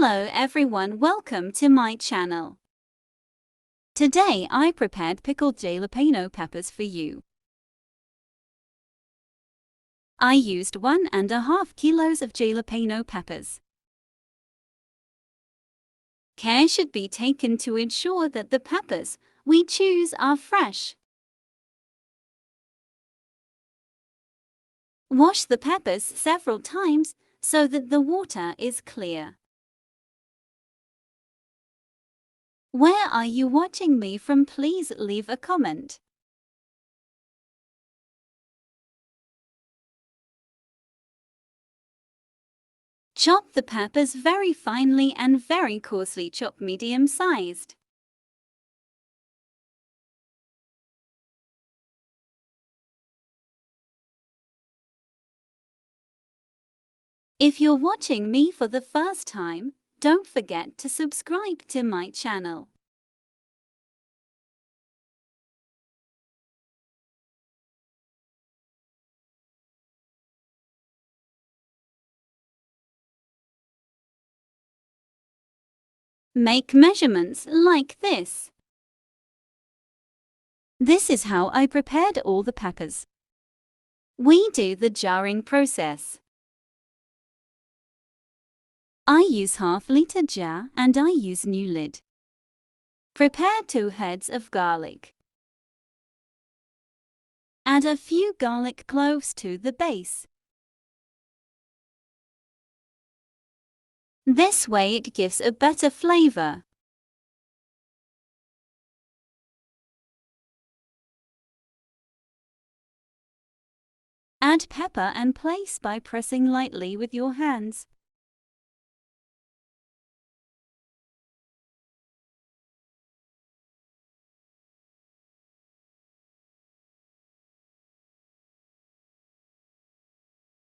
Hello everyone, welcome to my channel. Today I prepared pickled jalapeno peppers for you. I used 1.5 kilos of jalapeno peppers. Care should be taken to ensure that the peppers we choose are fresh. Wash the peppers several times so that the water is clear. Where are you watching me from? Please leave a comment. Chop the peppers very finely and very coarsely. Chop medium-sized. If you're watching me for the first time, don't forget to subscribe to my channel. Make measurements like this. This is how I prepared all the peppers. We do the jarring process. I use half-liter jar and I use new lid. Prepare 2 heads of garlic. Add a few garlic cloves to the base. This way it gives a better flavor. Add pepper and place by pressing lightly with your hands.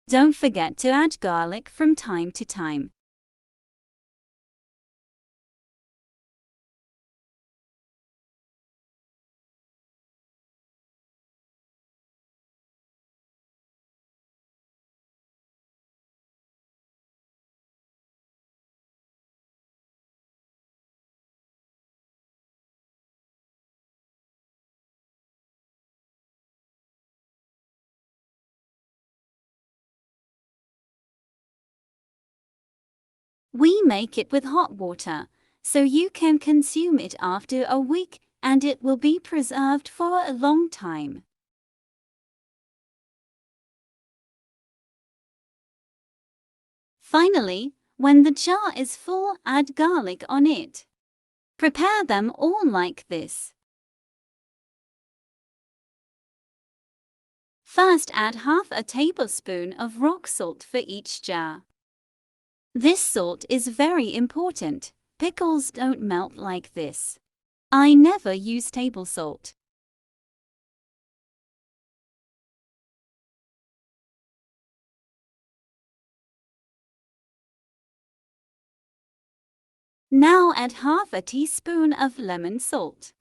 Don't forget to add garlic from time to time. We make it with hot water, so you can consume it after a week and it will be preserved for a long time. Finally, when the jar is full, add garlic on it. Prepare them all like this. First, add half a tablespoon of rock salt for each jar. This salt is very important. Pickles don't melt like this. I never use table salt. Now add half a teaspoon of lemon salt.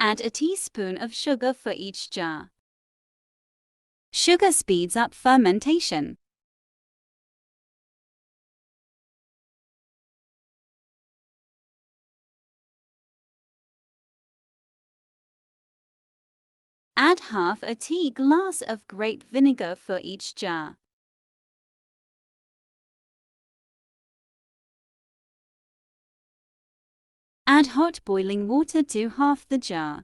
Add a teaspoon of sugar for each jar. Sugar speeds up fermentation. Add half a tea glass of grape vinegar for each jar. Add hot boiling water to half the jar.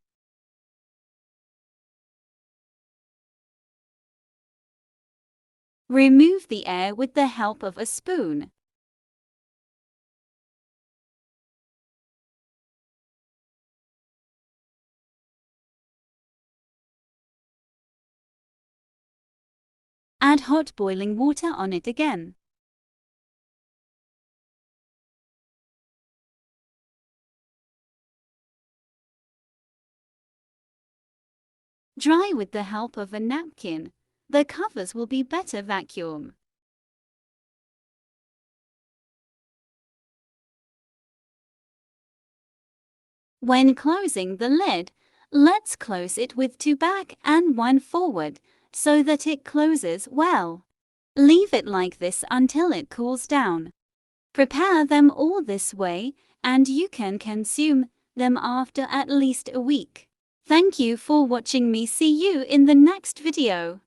Remove the air with the help of a spoon. Add hot boiling water on it again. Dry with the help of a napkin. The covers will be better vacuum. When closing the lid, let's close it with 2 back and 1 forward so that it closes well. Leave it like this until it cools down. Prepare them all this way and you can consume them after at least a week. Thank you for watching me. See you in the next video.